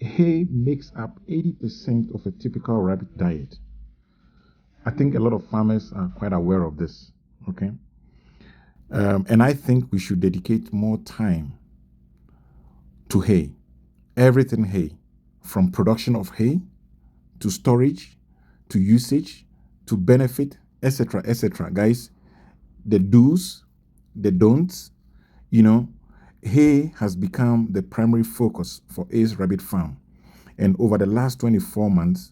hay makes up 80% of a typical rabbit diet. I think a lot of farmers are quite aware of this, okay? And I think we should dedicate more time to hay. Everything hay, from production of hay to storage to usage to benefit, etc., etc. Guys, the do's, the don'ts, hay has become the primary focus for Ace Rabbit Farm. And over the last 24 months,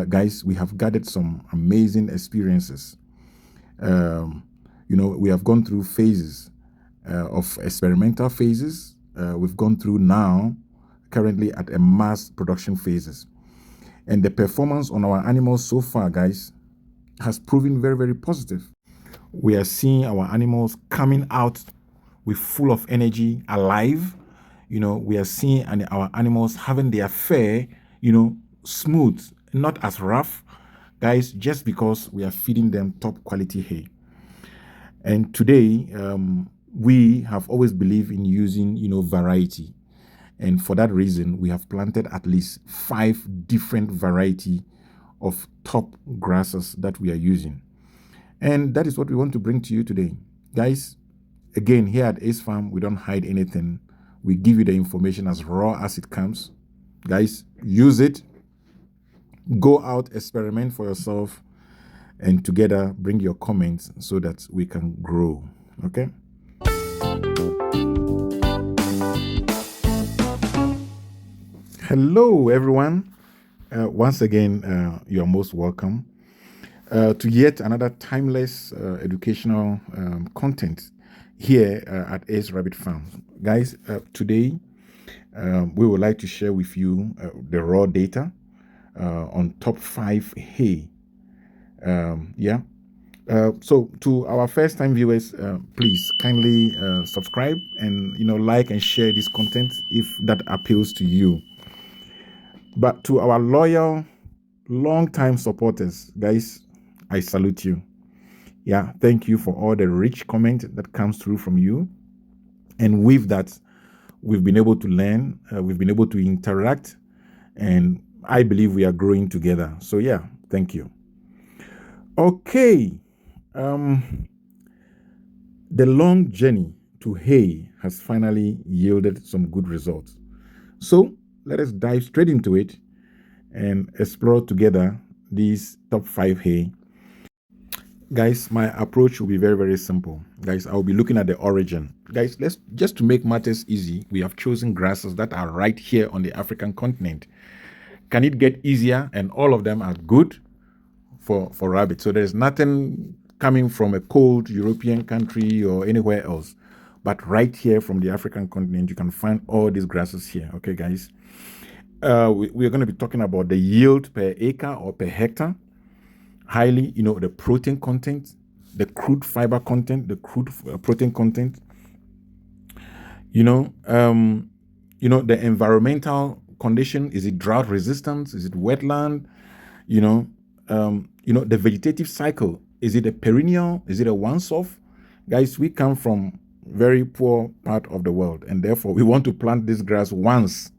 guys, we have gathered some amazing experiences. We have gone through phases of experimental phases. We've gone through now, currently at a mass production phases. And the performance on our animals so far, guys, has proven very, very positive. We are seeing our animals coming out with full of energy, alive. We are seeing our animals having their fare, smooth, not as rough, guys, just because we are feeding them top quality hay. And today, we have always believed in using, variety. And for that reason, we have planted at least 5 different variety of top grasses that we are using. And that is what we want to bring to you today. Guys, again, here at Ace Farm, we don't hide anything. We give you the information as raw as it comes. Guys, use it. Go out, experiment for yourself, and together bring your comments so that we can grow. Okay? Hello, everyone. Once again, you are most welcome to yet another timeless educational content here at Ace Rabbit Farm. Guys, today we would like to share with you the raw data on top 5 hay. So to our first time viewers, please kindly subscribe and like and share this content if that appeals to you. But to our loyal, long-time supporters, guys, I salute you. Yeah, thank you for all the rich comment that comes through from you. And with that, we've been able to learn, we've been able to interact, and I believe we are growing together. So yeah, thank you. Okay. The long journey to hay has finally yielded some good results. So let us dive straight into it and explore together these top 5 hay. Guys, my approach will be very, very simple. Guys, I'll be looking at the origin. Guys, just to make matters easy, we have chosen grasses that are right here on the African continent. Can it get easier? And all of them are good for rabbits. So there's nothing coming from a cold European country or anywhere else. But right here from the African continent, you can find all these grasses here. Okay, guys? We're going to be talking about the yield per acre or per hectare. Highly, the protein content, the crude fiber content, the crude protein content. The environmental condition. Is it drought resistance? Is it wetland? The vegetative cycle. Is it a perennial? Is it a once-off? Guys, we come from very poor part of the world, and therefore we want to plant this grass once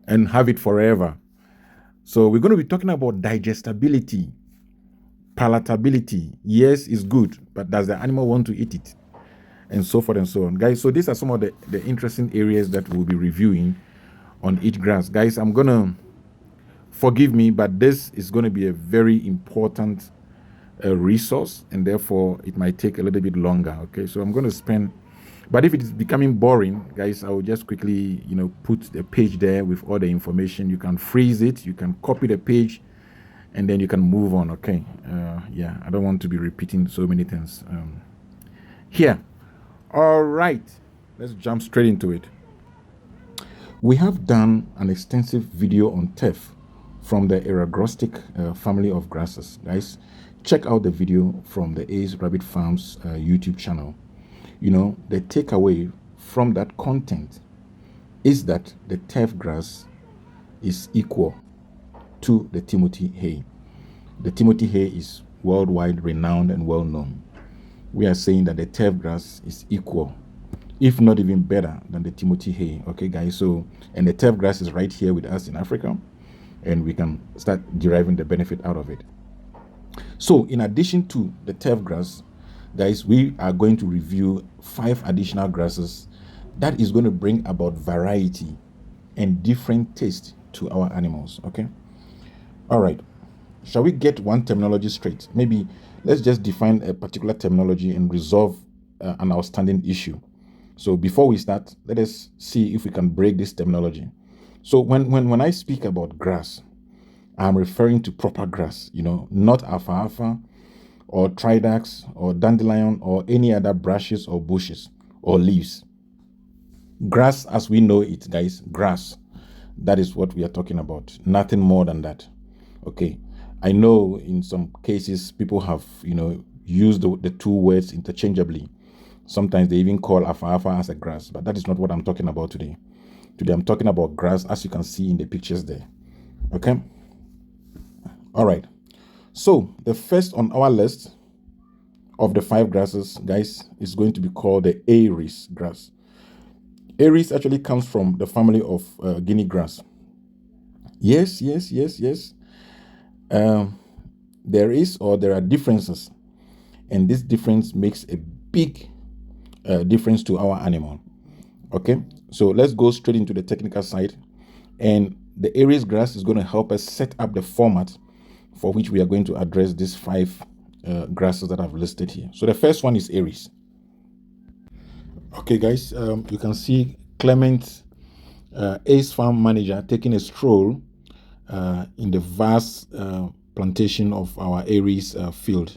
and have it forever. So we're going to be talking about digestibility, palatability. Yes, it's good, but does the animal want to eat it? And so forth and so on. Guys, so these are some of the interesting areas that we'll be reviewing on each grass. Guys, I'm going to, forgive me, but this is going to be a very important resource, and therefore it might take a little bit longer. Okay, so I'm going to spend, but if it is becoming boring, guys, I will just quickly, put a page there with all the information. You can freeze it, you can copy the page, and then you can move on. Okay, I don't want to be repeating so many things here. All right, let's jump straight into it. We have done an extensive video on teff from the Eragrostic family of grasses. Guys, check out the video from the Ace Rabbit Farms YouTube channel. The takeaway from that content is that the teff grass is equal to the Timothy hay. The Timothy hay is worldwide renowned and well known. We are saying that the teff grass is equal if not even better than the Timothy hay. Okay, guys. So, and the turf grass is right here with us in Africa, and we can start deriving the benefit out of it. So, in addition to the turf grass, guys, we are going to review 5 additional grasses that is going to bring about variety and different taste to our animals. Okay. All right. Shall we get one terminology straight? Maybe let's just define a particular terminology and resolve an outstanding issue. So before we start, let us see if we can break this terminology. So when I speak about grass, I'm referring to proper grass, not alfalfa or tridax or dandelion or any other brushes or bushes or leaves. Grass as we know it, guys, grass. That is what we are talking about. Nothing more than that. Okay. I know in some cases people have, used the two words interchangeably. Sometimes they even call alfalfa as a grass, but that is not what I'm talking about today. Today I'm talking about grass, as you can see in the pictures there. Okay. All right. So the first on our list of the 5 grasses, guys, is going to be called the Aries grass. Aries actually comes from the family of Guinea grass. Yes. There are differences, and this difference makes a big difference to our animal. Okay, so let's go straight into the technical side, and the Aries grass is going to help us set up the format for which we are going to address these 5 grasses that I've listed here. So the first one is Aries. Okay, guys, you can see Clement, Ace Farm Manager, taking a stroll in the vast plantation of our Aries field.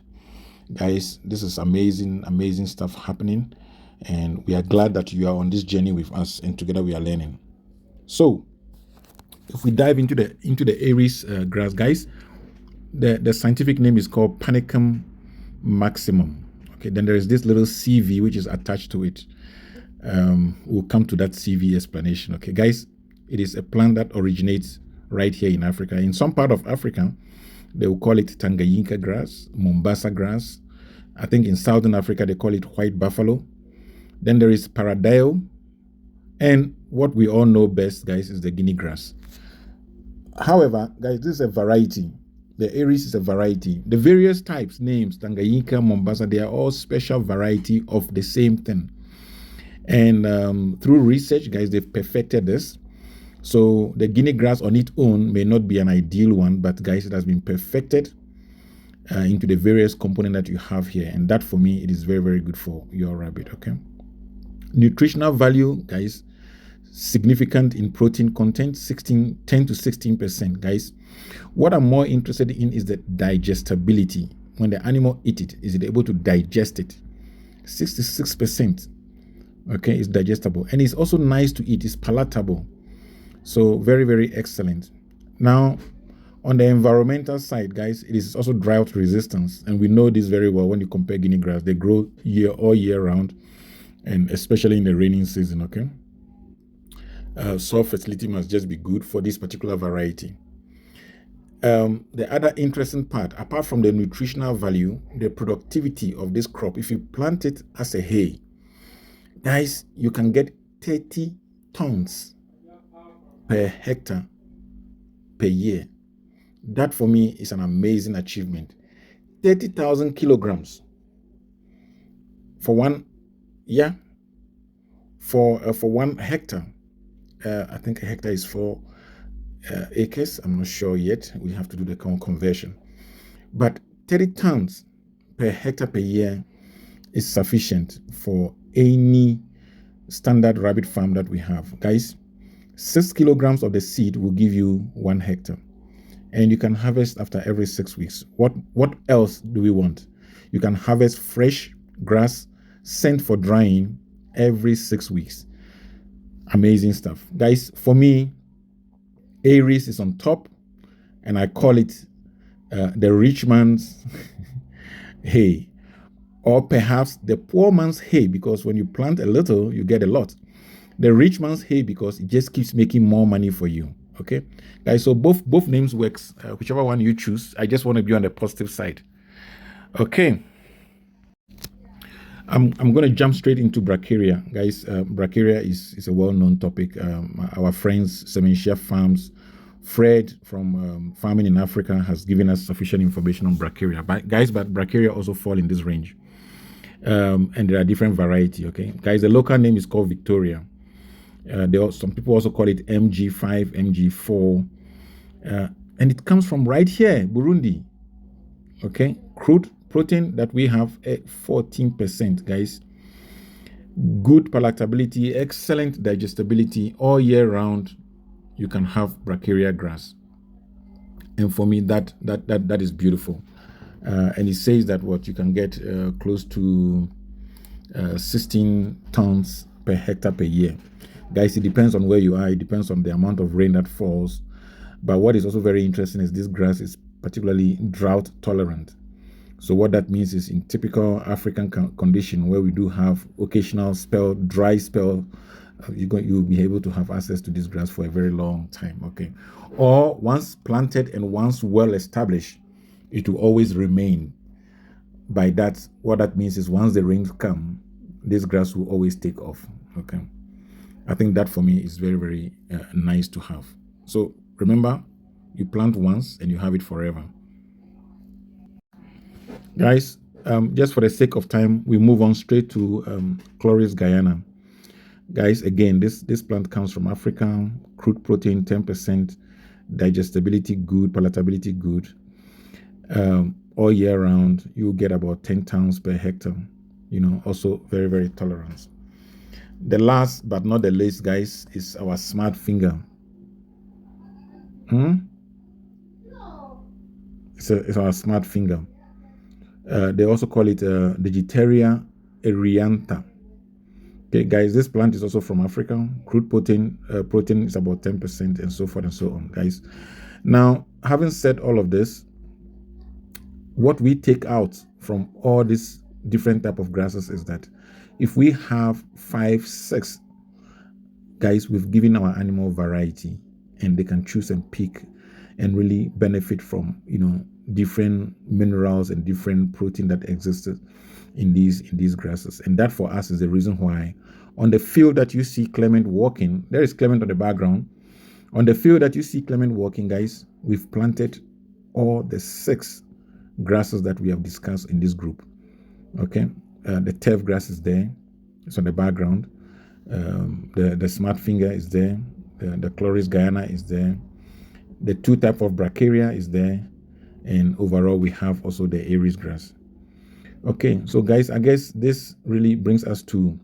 Guys, this is amazing stuff happening, and we are glad that you are on this journey with us, and together we are learning. So if we dive into the Aries grass, guys, the scientific name is called Panicum maximum. Okay, then there is this little CV which is attached to it. We'll come to that CV explanation. Okay, guys, it is a plant that originates right here in Africa. In some part of Africa, they will call it Tanganyika grass, Mombasa grass. I think in Southern Africa, they call it white buffalo. Then there is Paradile. And what we all know best, guys, is the Guinea grass. However, guys, this is a variety. The Aries is a variety. The various types, names, Tanganyika, Mombasa, they are all special variety of the same thing. And through research, guys, they've perfected this. So the Guinea grass on its own may not be an ideal one, but guys, it has been perfected into the various components that you have here. And that, for me, it is very, very good for your rabbit, okay? Nutritional value, guys, significant in protein content, 10 to 16%, guys. What I'm more interested in is the digestibility. When the animal eats it, is it able to digest it? 66%, okay, is digestible. And it's also nice to eat. It's palatable. So very, very excellent. Now, on the environmental side, guys, it is also drought resistance. And we know this very well when you compare Guinea grass. They grow all year round, and especially in the raining season, okay? Soil fertility must just be good for this particular variety. The other interesting part, apart from the nutritional value, the productivity of this crop, if you plant it as a hay, guys, you can get 30 tons per hectare per year. That, for me, is an amazing achievement. 30,000 kilograms for 1 hectare. I think a hectare is 4 acres. I'm not sure yet. We have to do the conversion. But 30 tons per hectare per year is sufficient for any standard rabbit farm that we have. Guys, 6 kilograms of the seed will give you 1 hectare. And you can harvest after every 6 weeks. What else do we want? You can harvest fresh grass sent for drying every 6 weeks. Amazing stuff. Guys, for me, Aries is on top, and I call it the rich man's hay, or perhaps the poor man's hay, because when you plant a little, you get a lot. The rich man's hay, because it just keeps making more money for you. Okay, guys, so both names works, whichever one you choose. I just want to be on the positive side. Okay. I'm going to jump straight into bracharia, guys. Bracharia is a well-known topic. Our friends, Sementia Farms, Fred from Farming in Africa has given us sufficient information on bracharia. But guys, but bracharia also fall in this range, and there are different variety. Okay, guys, the local name is called Victoria. Some people also call it MG5, MG4, and it comes from right here, Burundi. Okay, crude protein that we have at 14%, guys. Good palatability, excellent digestibility all year round. You can have bracharia grass, and for me that is beautiful. And it says that what you can get close to 16 tons per hectare per year. Guys, it depends on where you are. It depends on the amount of rain that falls. But what is also very interesting is this grass is particularly drought tolerant. So what that means is in typical African condition where we do have occasional dry spell, you'll be able to have access to this grass for a very long time. Okay, or once planted and once well established, it will always remain. By that, what that means is once the rains come, this grass will always take off. Okay, I think that for me is very, very nice to have. So remember, you plant once and you have it forever. Guys, just for the sake of time, we move on straight to Chloris guyana. Guys, again, this plant comes from Africa. Crude protein 10%, digestibility good, palatability good. All year round, you get about 10 tons per hectare. Also very, very tolerant. The last but not the least, guys, is our smart finger. It's our smart finger. They also call it Digitaria eriantha. Okay, guys, this plant is also from Africa. Crude protein is about 10% and so forth and so on, guys. Now, having said all of this, what we take out from all these different type of grasses is that if we have 5, 6, guys, we've given our animal variety and they can choose and pick and really benefit from, different minerals and different protein that existed in these grasses. And that for us is the reason why on the field that you see Clement walking, there is Clement on the background. On the field that you see Clement walking, guys, we've planted all the 6 grasses that we have discussed in this group. Okay, the turf grass is there, it's on the background. The smart finger is there, the Chloris guyana is there, the 2 type of bracharia is there, and overall we have also the Aries grass. Okay, so guys, I guess this really brings us to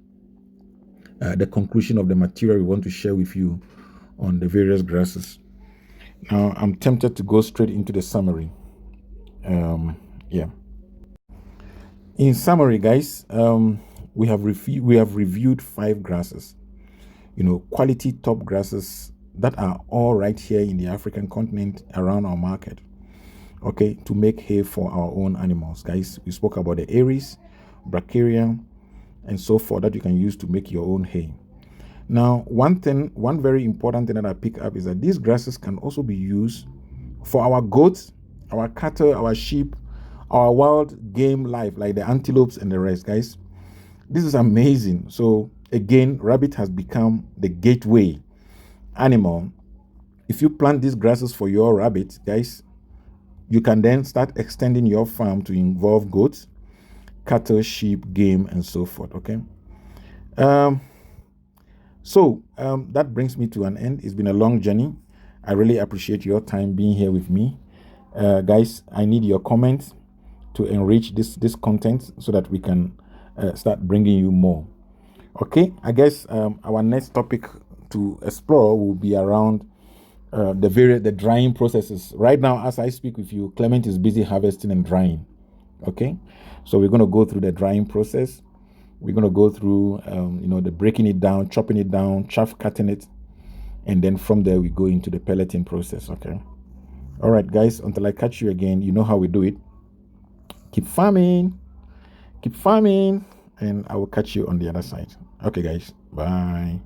the conclusion of the material we want to share with you on the various grasses. Now I'm tempted to go straight into the summary. In summary, guys, we have reviewed 5 grasses, quality top grasses that are all right here in the African continent around our market. Okay, to make hay for our own animals, guys. We spoke about the Aries, bracharia, and so forth that you can use to make your own hay. Now, one very important thing that I pick up is that these grasses can also be used for our goats, our cattle, our sheep, our wild game life, like the antelopes and the rest, guys. This is amazing. So again, rabbit has become the gateway animal. If you plant these grasses for your rabbit, guys, you can then start extending your farm to involve goats, cattle, sheep, game, and so forth. Okay. So that brings me to an end. It's been a long journey. I really appreciate your time being here with me. Guys, I need your comments to enrich this content so that we can start bringing you more. Okay, I guess our next topic to explore will be around the drying processes. Right now, as I speak with you, Clement is busy harvesting and drying. Okay, so we're going to go through the drying process. We're going to go through the breaking it down, chopping it down, chaff cutting it, and then from there we go into the pelleting process. Okay, all right, guys, until I catch you again, you know how we do it. Keep farming, and I will catch you on the other side. Okay, guys, bye.